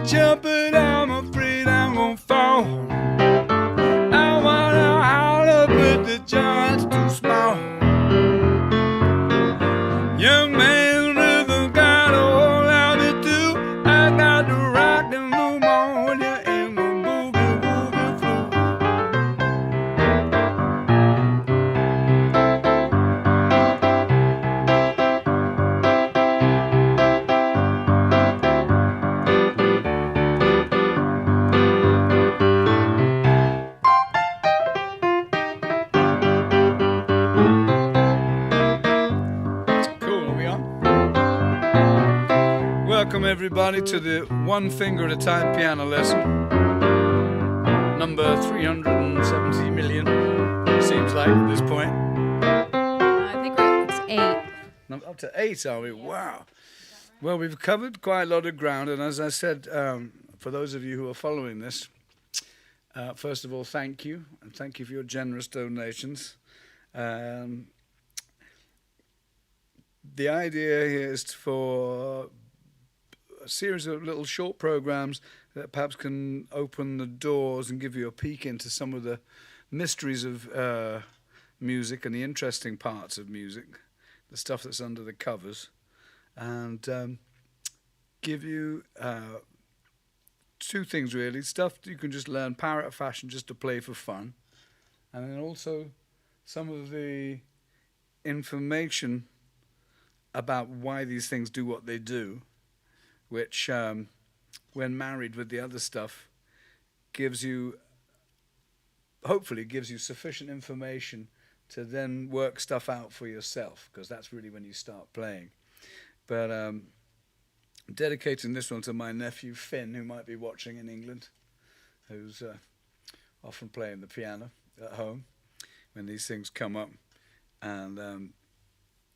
jump, but I'm afraid I'm gonna fall. I wanna holler, but the giant's too small. Young man, rhythm got a whole lot to do. I got to rock the pneumonia and the boogie woogie flu. Cool, are we on? Welcome everybody to the one finger at a time piano lesson. Number 370 million, seems like at this point. I think it's 8. Up to 8, are we? Wow. Well, we've covered quite a lot of ground, and as I said, for those of you who are following this, first of all, thank you, and thank you for your generous donations. The idea here is for a series of little short programs that perhaps can open the doors and give you a peek into some of the mysteries of music and the interesting parts of music, the stuff that's under the covers, and give you two things really: stuff that you can just learn parrot fashion just to play for fun, and then also some of the information about why these things do what they do, which when married with the other stuff hopefully gives you sufficient information to then work stuff out for yourself, because that's really when you start playing. But I'm dedicating this one to my nephew Finn, who might be watching in England, who's often playing the piano at home when these things come up, and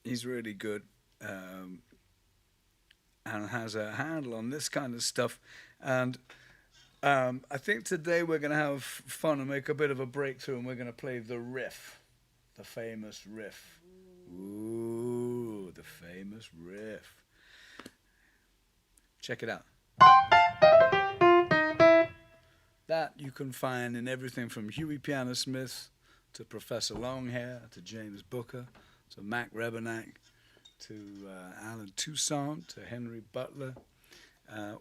he's really good and has a handle on this kind of stuff. And I think today we're going to have fun and make a bit of a breakthrough, and we're going to play the riff, the famous riff. Ooh, the famous riff. Check it out. That you can find in everything from Huey Piano Smith to Professor Longhair to James Booker to Mac Rebennack to Alan Toussaint to Henry Butler,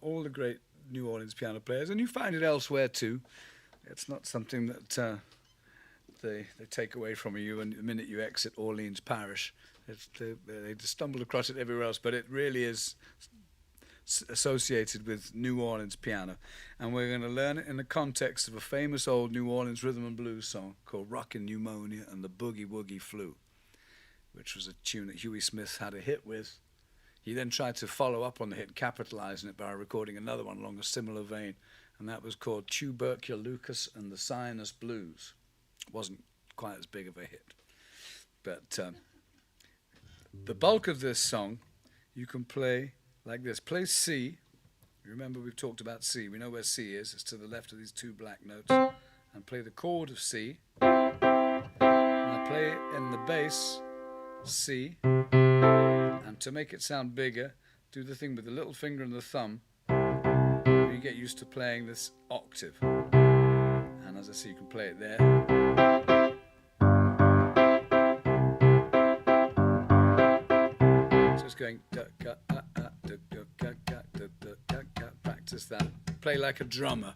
all the great New Orleans piano players. And you find it elsewhere too. It's not something that they take away from you and the minute you exit Orleans Parish. They just stumble across it everywhere else, but it really is associated with New Orleans piano. And we're going to learn it in the context of a famous old New Orleans rhythm and blues song called Rockin' Pneumonia and the Boogie Woogie Flu, which was a tune that Huey Smith had a hit with. He then tried to follow up on the hit, capitalizing it by recording another one along a similar vein, and that was called Tuberculosis and the Sinus Blues. It wasn't quite as big of a hit. But the bulk of this song you can play like this. Play C. Remember, we've talked about C. We know where C is. It's to the left of these two black notes. And play the chord of C. Now play in the bass C, and to make it sound bigger, do the thing with the little finger and the thumb. You get used to playing this octave, and as I say, you can play it there. So it's going practice that. Play like a drummer.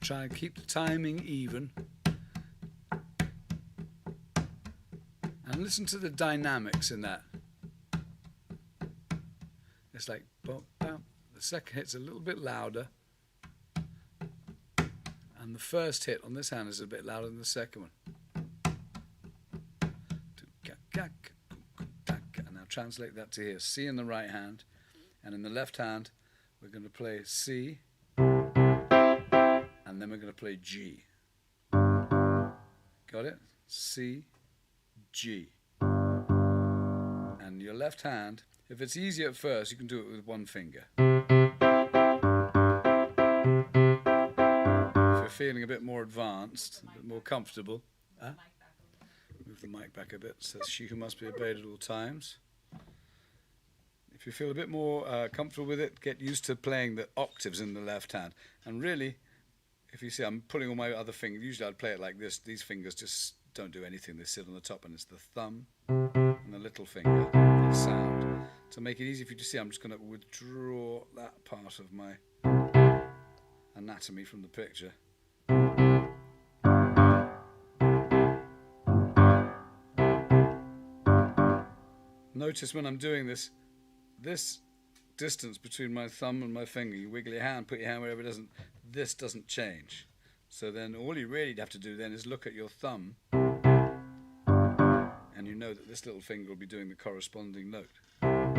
Try and keep the timing even. And listen to the dynamics in that. It's like bum, bum. The second hit's a little bit louder, and the first hit on this hand is a bit louder than the second one. And now translate that to here. C in the right hand, and in the left hand we're going to play C, and then we're going to play G. Got it? C, G. And your left hand, if it's easy at first, you can do it with one finger. If you're feeling a bit more advanced, a bit more comfortable, move the mic back a bit. Says she who must be obeyed at all times. If you feel a bit more comfortable with it, get used to playing the octaves in the left hand. And really, if you see I'm pulling all my other fingers, usually I'd play it like this. These fingers just don't do anything. They sit on the top, and it's the thumb and the little finger that sound. To make it easy for you to see, I'm just going to withdraw that part of my anatomy from the picture. Notice when I'm doing this distance between my thumb and my finger, you wiggle your hand, put your hand wherever it doesn't, this doesn't change. So then all you really have to do then is look at your thumb, and you know that this little finger will be doing the corresponding note. I'll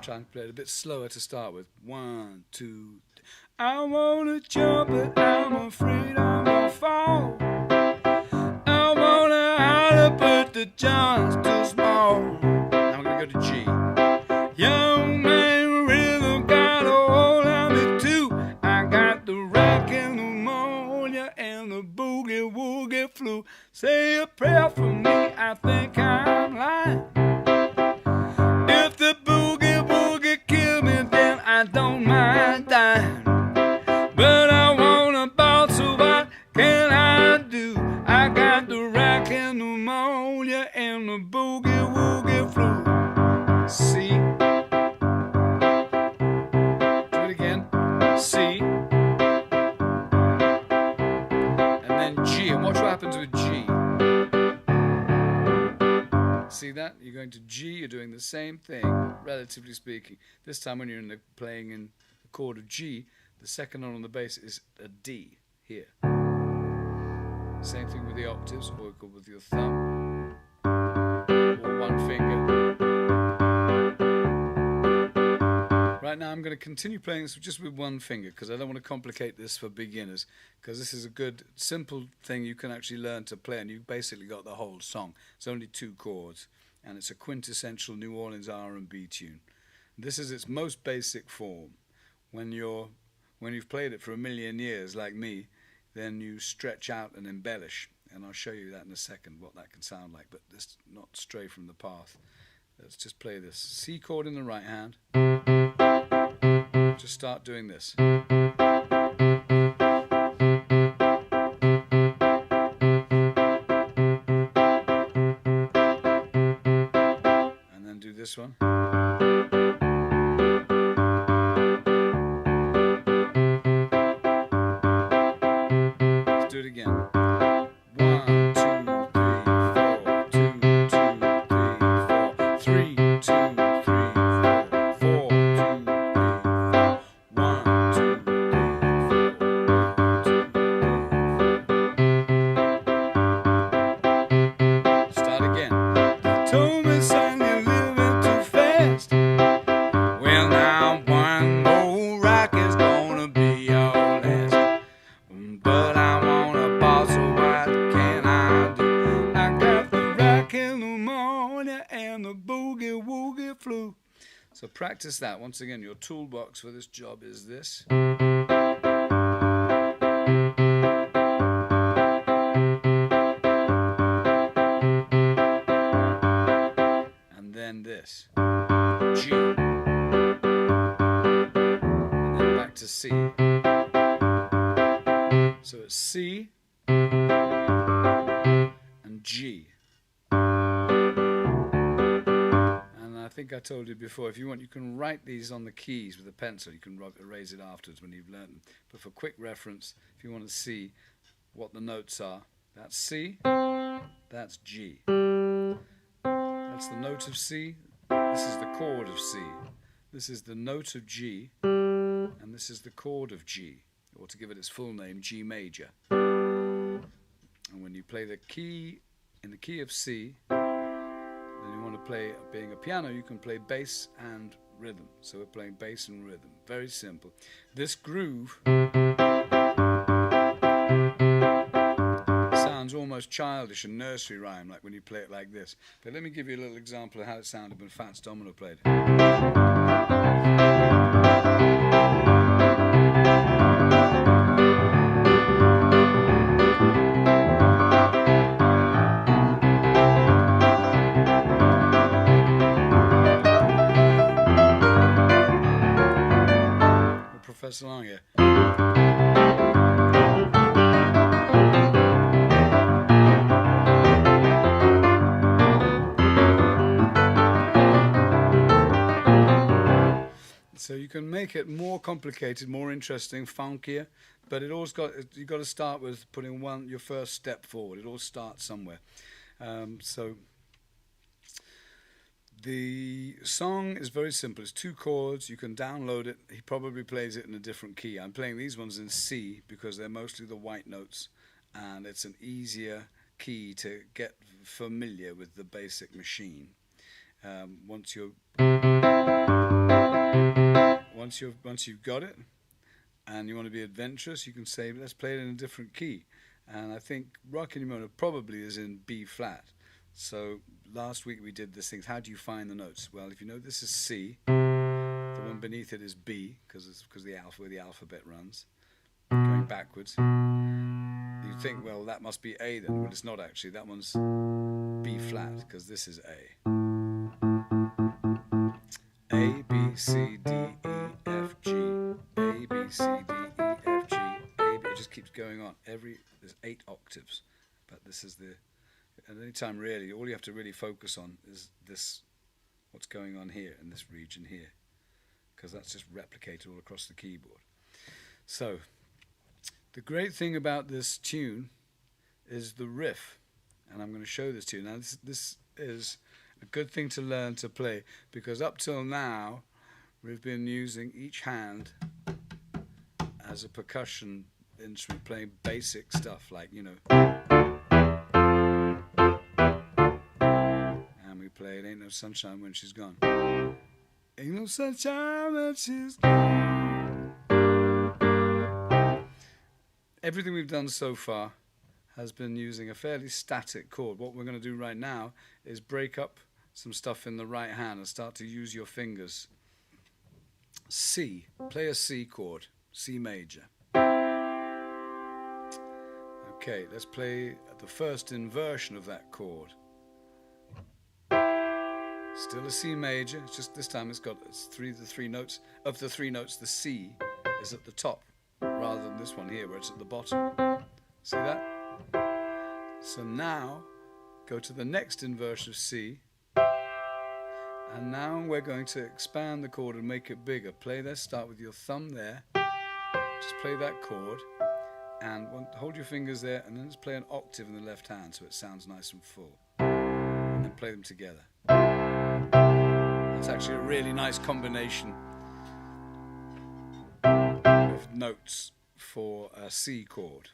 try and play it a bit slower to start with. 1, 2, 3. I wanna jump but I'm afraid I'm gonna fall. I wanna holler but the jump's too small. Now I'm gonna go to G. Young man rhythm got a hold on me too. I got the rockin' pneumonia and the boogie woogie flu. Say a prayer for me, I think I'm lying. If the boogie woogie kill me, then I don't mind dying. But I wanna ball, so what can I do? I got the rockin' pneumonia and the boogie woogie flu. C. Do it again. C. And then G. And watch what happens with G. See that? You're going to G, you're doing the same thing, relatively speaking. This time when you're playing in the chord of G, the second note on the bass is a D here. Same thing with the octaves, or with your thumb, or one finger. Right now I'm going to continue playing this just with one finger, because I don't want to complicate this for beginners, because this is a good, simple thing you can actually learn to play, and you've basically got the whole song. It's only 2 chords, and it's a quintessential New Orleans R&B tune. This is its most basic form. When you've played it for a million years, like me, then you stretch out and embellish, and I'll show you that in a second, what that can sound like, but let's not stray from the path. Let's just play this C chord in the right hand. Just start doing this. And then do this one. Do it again. 1, 2, 3, 4, 2, 2, 3, 4, 3, 2, 3, 4, 4, 2, 3, 4, 1, 2, 3, 4, 1, 2, 3, 4. Start again. You told me, son, you're living too fast. Well, now one more rock is gonna be your last. But I wanna ball, so what can I do? I got the rockin' pneumonia and the boogie woogie flu. So practice that. Once again, your toolbox for this job is this. And then this. G. And then back to C. So it's C and G. And I think I told you before, if you want, you can write these on the keys with a pencil. You can erase it afterwards when you've learned them. But for quick reference, if you want to see what the notes are, that's C, that's G. That's the note of C, this is the chord of C. This is the note of G, and this is the chord of G. Or to give it its full name, G major. And when you play the key in the key of C, then you want to play, being a piano, you can play bass and rhythm. So we're playing bass and rhythm. Very simple. This groove sounds almost childish and nursery rhyme, like when you play it like this. But let me give you a little example of how it sounded when Fats Domino played it. Professor Long here. So you can make it more complicated, more interesting, funkier, but you've got to start with putting your first step forward. It all starts somewhere. So the song is very simple. It's 2 chords. You can download it. He probably plays it in a different key. I'm playing these ones in C because they're mostly the white notes, and it's an easier key to get familiar with the basic machine. Once you've got it and you want to be adventurous, you can say, let's play it in a different key. And I think Rockin' Pneumonia probably is in B flat. So last week we did this thing. How do you find the notes? Well, if you know this is C, the one beneath it is B, because the where the alphabet runs, going backwards. You think, well, that must be A then. Well, it's not actually. That one's B flat, because this is A. A, B, C, D, E, F, G. A, B, C, D, E, F, G. A, B. It just keeps going on. There's 8 octaves, but this is at any time really, all you have to really focus on is this, what's going on here in this region here, because that's just replicated all across the keyboard. So the great thing about this tune is the riff, and I'm going to show this to you. Now this is a good thing to learn to play, because up till now we've been using each hand as a percussion instrument, playing basic stuff like, you know, and we play it Ain't No Sunshine When She's Gone. Ain't no sunshine when she's gone. Everything we've done so far has been using a fairly static chord. What we're going to do right now is break up some stuff in the right hand and start to use your fingers. C. Play a C chord. C major. Okay, let's play the first inversion of that chord. Still a C major. It's just this time the 3 notes. Of the 3 notes, the C is at the top, rather than this one here where it's at the bottom. See that? So now go to the next inversion of C, and now we're going to expand the chord and make it bigger. Play there, start with your thumb there, just play that chord, and hold your fingers there, and then just play an octave in the left hand so it sounds nice and full, and then play them together. It's actually a really nice combination of notes for a C chord.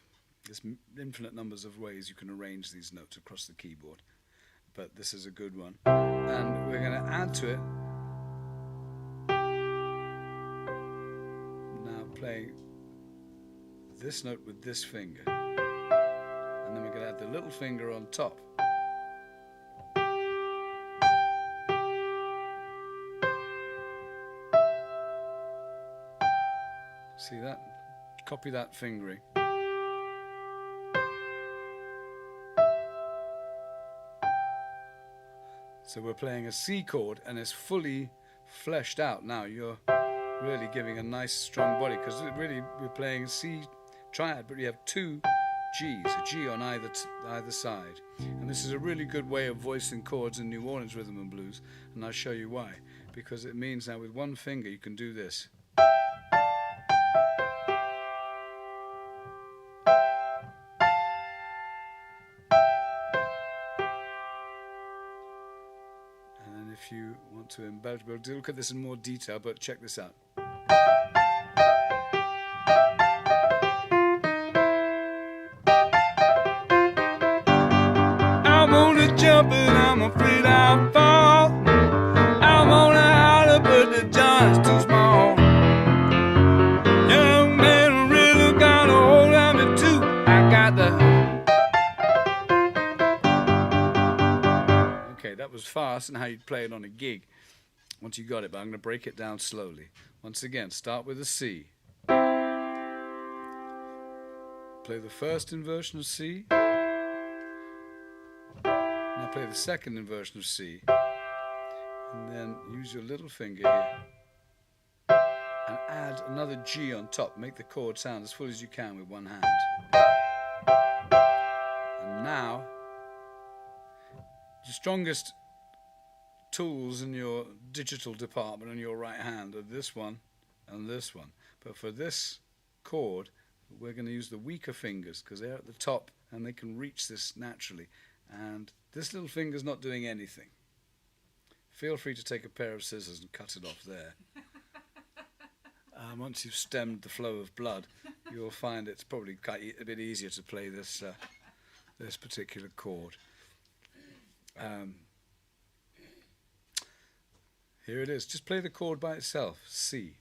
There's infinite numbers of ways you can arrange these notes across the keyboard, but this is a good one. And we're going to add to it, now playing this note with this finger, and then we're going to add the little finger on top. See that? Copy that fingering. So we're playing a C chord, and it's fully fleshed out. Now you're really giving a nice strong body, because really we're playing a C triad, but you have 2 G's, a G on either side. And this is a really good way of voicing chords in New Orleans rhythm and blues, and I'll show you why. Because it means now with one finger you can do this. If you want to embellish, we'll look at this in more detail, but check this out. I'm gonna jump and I'm afraid I'll fall. I'm gonna holler, but the joint's too small. Young man really got a hold on me too. I got the... That was fast and how you'd play it on a gig once you got it, but I'm going to break it down slowly. Once again, start with a C. Play the first inversion of C. Now play the second inversion of C. And then use your little finger here and add add another G on top, make the chord sound as full as you can with one hand. And now, the strongest tools in your digital department on your right hand are this one and this one. But for this chord, we're going to use the weaker fingers because they're at the top and they can reach this naturally. And this little finger's not doing anything. Feel free to take a pair of scissors and cut it off there. Once you've stemmed the flow of blood, you'll find it's probably a bit easier to play this this particular chord. Here it is. Just play the chord by itself. C.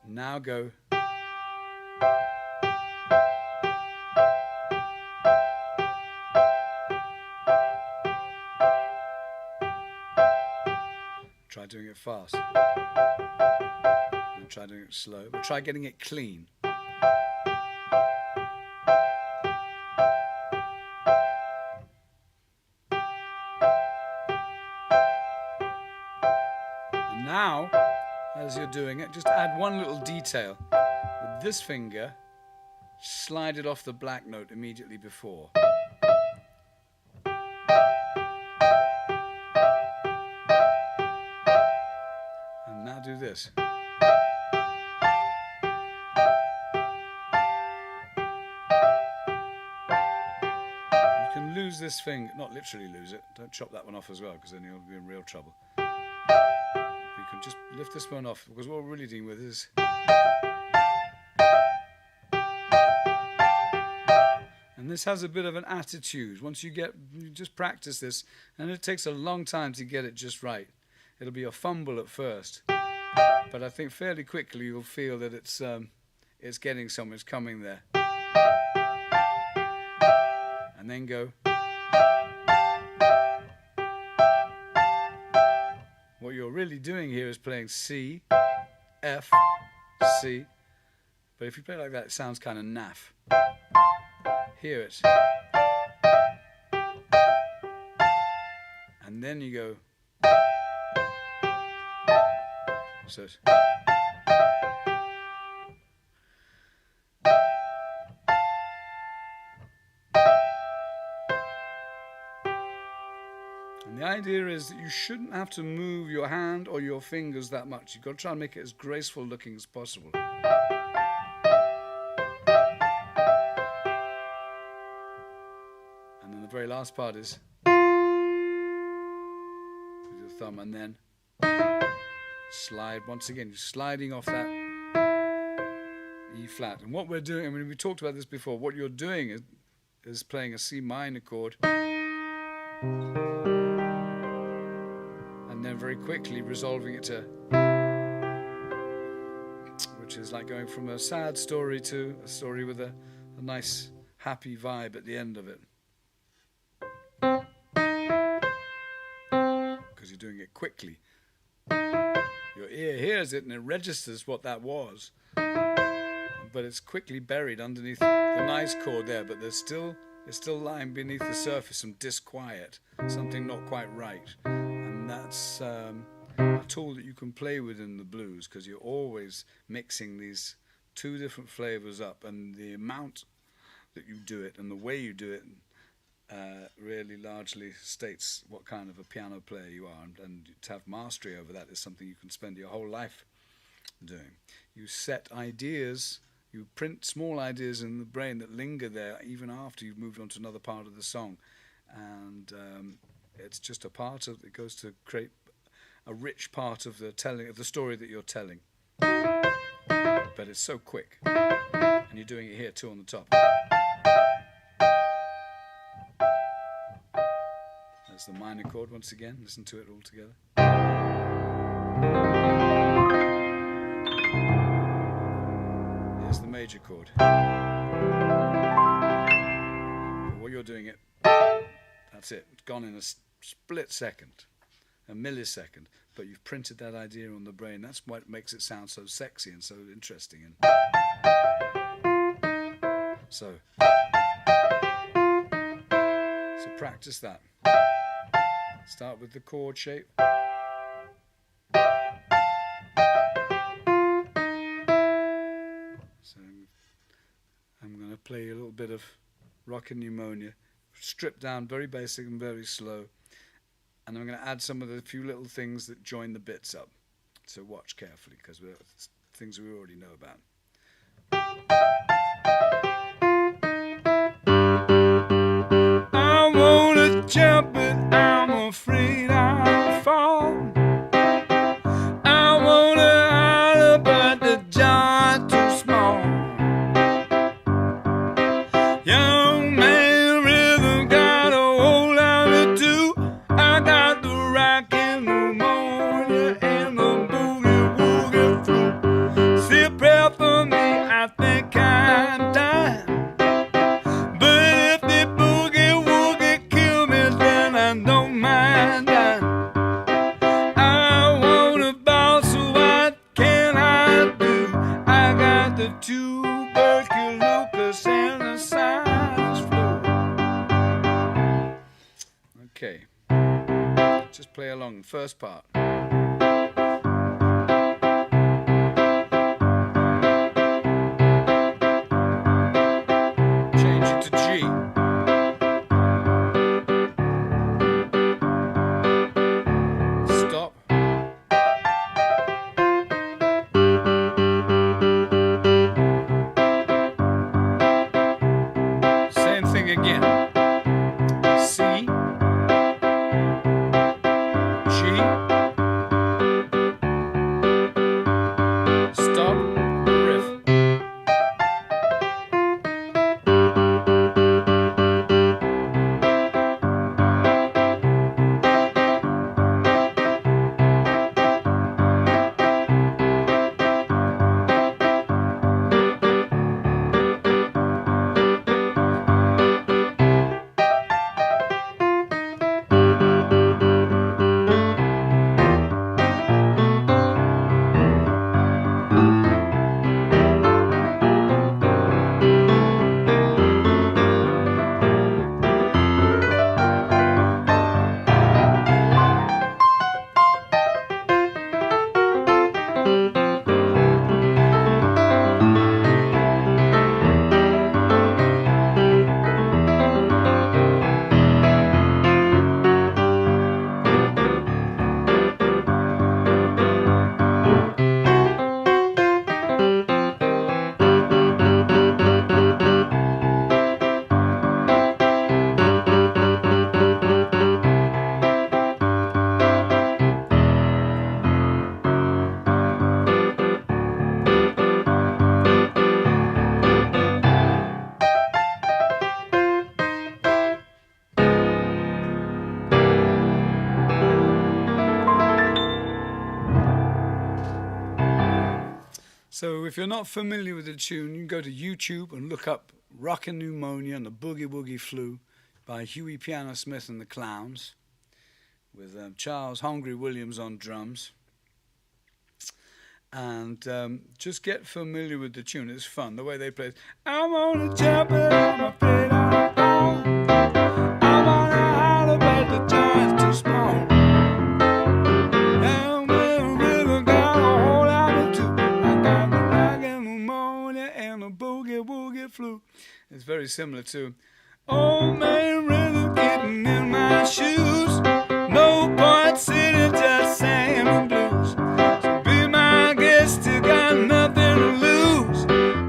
Now go. Try doing it fast. And try doing it slow. But try getting it clean. And now, as you're doing it, just add one little detail. With this finger, slide it off the black note immediately before. And now do this. You can lose this finger, not literally lose it, don't chop that one off as well because then you'll be in real trouble. You can just lift this one off because what we're really dealing with is and this has a bit of an attitude. Once you just practice this, and it takes a long time to get it just right. It'll be a fumble at first, but I think fairly quickly you'll feel that it's getting somewhere, it's coming there. And then go. What you're really doing here is playing C, F, C, but if you play it like that, it sounds kind of naff. Hear it. And then you go. So. And the idea is that you shouldn't have to move your hand or your fingers that much. You've got to try and make it as graceful looking as possible. And then the very last part is with your thumb and then slide once again. You're sliding off that E flat. And what we're doing, I mean, we talked about this before, what you're doing is playing a C minor chord and then very quickly resolving it to, which is like going from a sad story to a story with a nice happy vibe at the end of it. Because you're doing it quickly. Your ear hears it and it registers what that was, but it's quickly buried underneath the nice chord there, but it's still lying beneath the surface some disquiet, something not quite right. And that's a tool that you can play with in the blues, because you're always mixing these two different flavors up, and the amount that you do it and the way you do it really largely states what kind of a piano player you are, and to have mastery over that is something you can spend your whole life doing. You set ideas, you print small ideas in the brain that linger there even after you've moved on to another part of the song, and it's just a part of it, goes to create a rich part of the telling of the story that you're telling, but it's so quick, and you're doing it here too on the top. That's the minor chord once again. Listen to it all together. Here's the major chord. But what you're doing it, that's it. It's gone in a split second, a millisecond. But you've printed that idea on the brain. That's what makes it sound so sexy and so interesting. And so practice that. Start with the chord shape. bit of Rockin' Pneumonia, stripped down, very basic and very slow. And I'm going to add some of the few little things that join the bits up. So watch carefully, because it's things we already know about. I wanna jump, but I'm afraid I'll fall. I wanna holler, but the joint's too small. Young man rhythm got a hold of me too. I got the rockin' pneumonia and the boogie woogie flu. Sit prayer for me, I think I'm dying. But if the boogie woogie kill me, then I don't mind dying. I wanna ball, so what can I do? I got the tuberculosis and the sinus flu. Okay, just play along. First part. Change it to G. Stop. Same thing again. C, G, stop, riff. So if you're not familiar with the tune, you can go to YouTube and look up Rockin' Pneumonia and the Boogie Woogie Flu by Huey Piano Smith and the Clowns, with Charles Hungry Williams on drums. And just get familiar with the tune. It's fun, the way they play it. I'm on a jump and I'm afraid I'll fall. I'm on a holler, but the joint's too small. I'm in a rhythm, got a hold of me too. I got the rockin' pneumonia and the boogie woogie flu. It's very similar to old man rhythm getting in my shoes. No point sitting, just singing the blues. So be my guest, you got nothing to lose.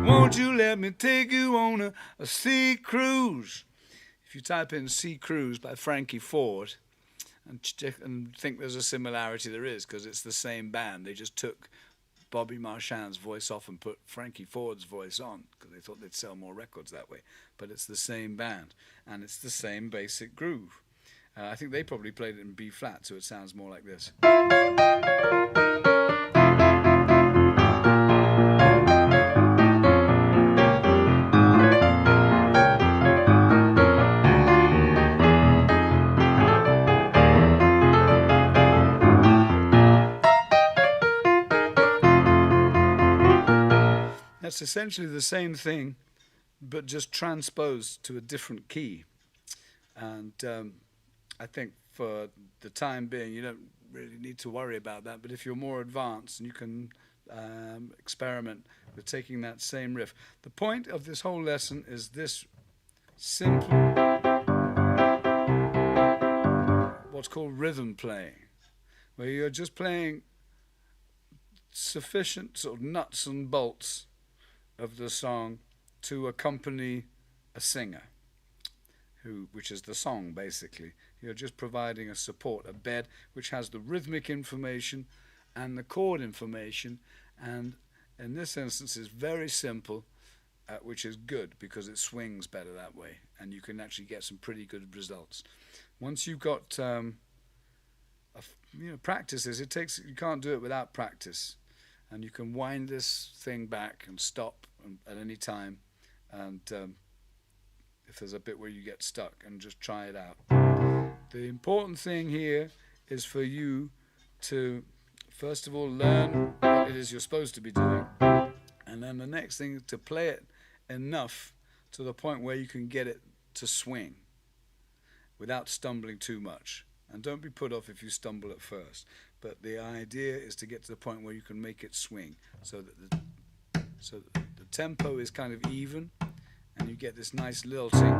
Won't you let me take you on a sea cruise? If you type in Sea Cruise by Frankie Ford and think there's a similarity, there is, because it's the same band. They just took Bobby Marchand's voice off and put Frankie Ford's voice on because they thought they'd sell more records that way. But it's the same band, and it's the same basic groove. I think they probably played it in B flat, so it sounds more like this. That's essentially the same thing, but just transposed to a different key. And I think for the time being, you don't really need to worry about that. But if you're more advanced, you can experiment with taking that same riff. The point of this whole lesson is this simple, what's called rhythm playing, where you're just playing sufficient sort of nuts and bolts of the song to accompany a singer, which is the song basically. You're just providing a support, a bed which has the rhythmic information and the chord information, and in this instance is very simple, which is good because it swings better that way, and you can actually get some pretty good results. Once you've got practices, you can't do it without practice, and you can wind this thing back and stop at any time, and if there's a bit where you get stuck, and just try it out. The important thing here is for you to first of all learn what it is you're supposed to be doing, and then the next thing is to play it enough to the point where you can get it to swing without stumbling too much. And don't be put off if you stumble at first, but the idea is to get to the point where you can make it swing so that the tempo is kind of even and you get this nice lilting.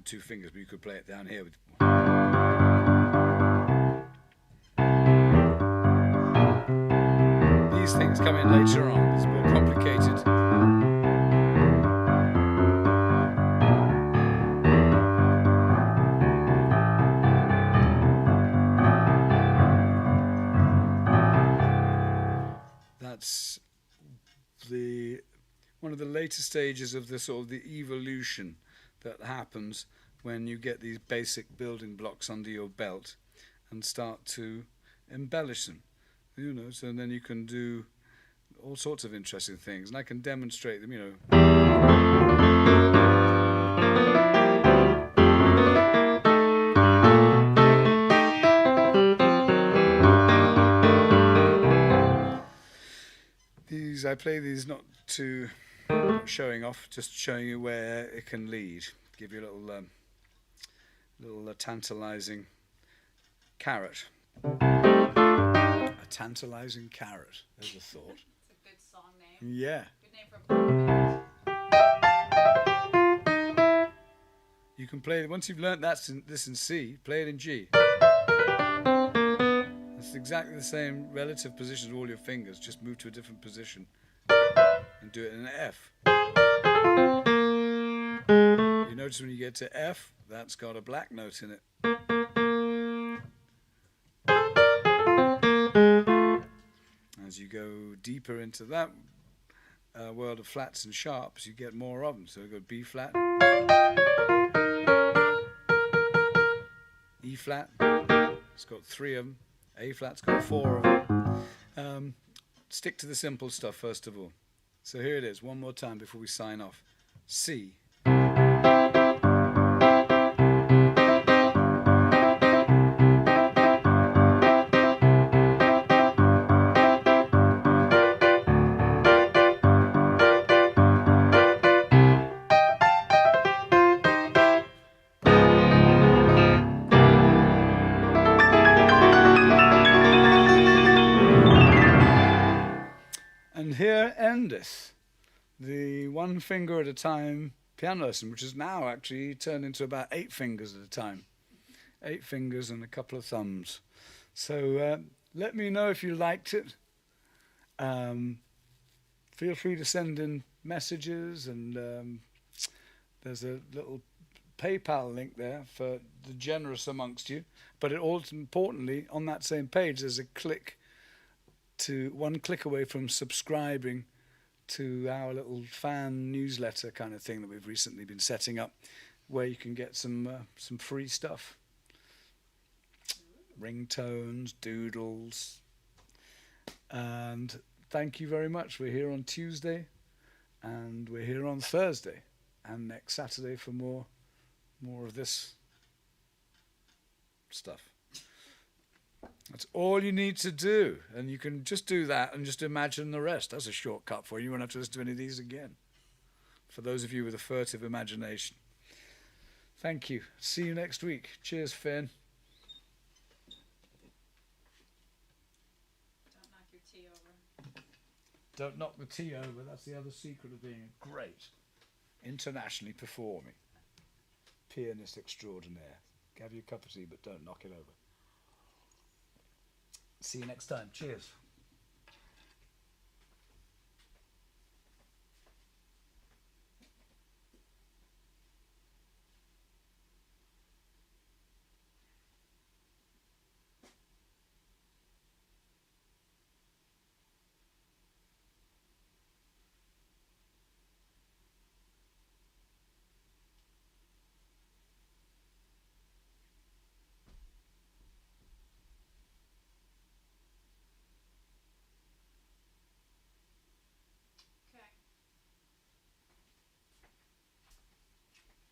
Two fingers, but you could play it down here with these things come in later on. It's more complicated. That's one of the later stages of the sort of the evolution that happens when you get these basic building blocks under your belt and start to embellish them, so then you can do all sorts of interesting things, and I can demonstrate them, I play these not to showing off, just showing you where it can lead. Give you a little tantalizing carrot. A tantalizing carrot. There's a thought. It's a good song name. Yeah. Good name for a band. You can play, once you've learnt this in C, play it in G. It's exactly the same relative position of all your fingers, just move to a different position and do it in an F. You notice when you get to F, that's got a black note in it. As you go deeper into that world of flats and sharps, you get more of them. So we go B flat, E flat, it's got 3 of them, A flat's got 4 of them. Stick to the simple stuff first of all. So here it is, one more time before we sign off. C. And here endeth the 1 finger at a time piano lesson, which has now actually turned into about 8 fingers at a time. 8 fingers and a couple of thumbs. So let me know if you liked it. Feel free to send in messages, and there's a little PayPal link there for the generous amongst you. But also importantly, on that same page, there's a one click away from subscribing to our little fan newsletter kind of thing that we've recently been setting up, where you can get some free stuff. Ringtones, doodles. And thank you very much. We're here on Tuesday, and we're here on Thursday, and next Saturday for more of this stuff. That's all you need to do, and you can just do that and just imagine the rest. That's a shortcut for you. You won't have to listen to any of these again. for those of you with a furtive imagination. Thank you. See you next week. Cheers, Finn. Don't knock your tea over. Don't knock the tea over. That's the other secret of being a great, internationally performing pianist extraordinaire. Have your cup of tea, but don't knock it over. See you next time. Cheers.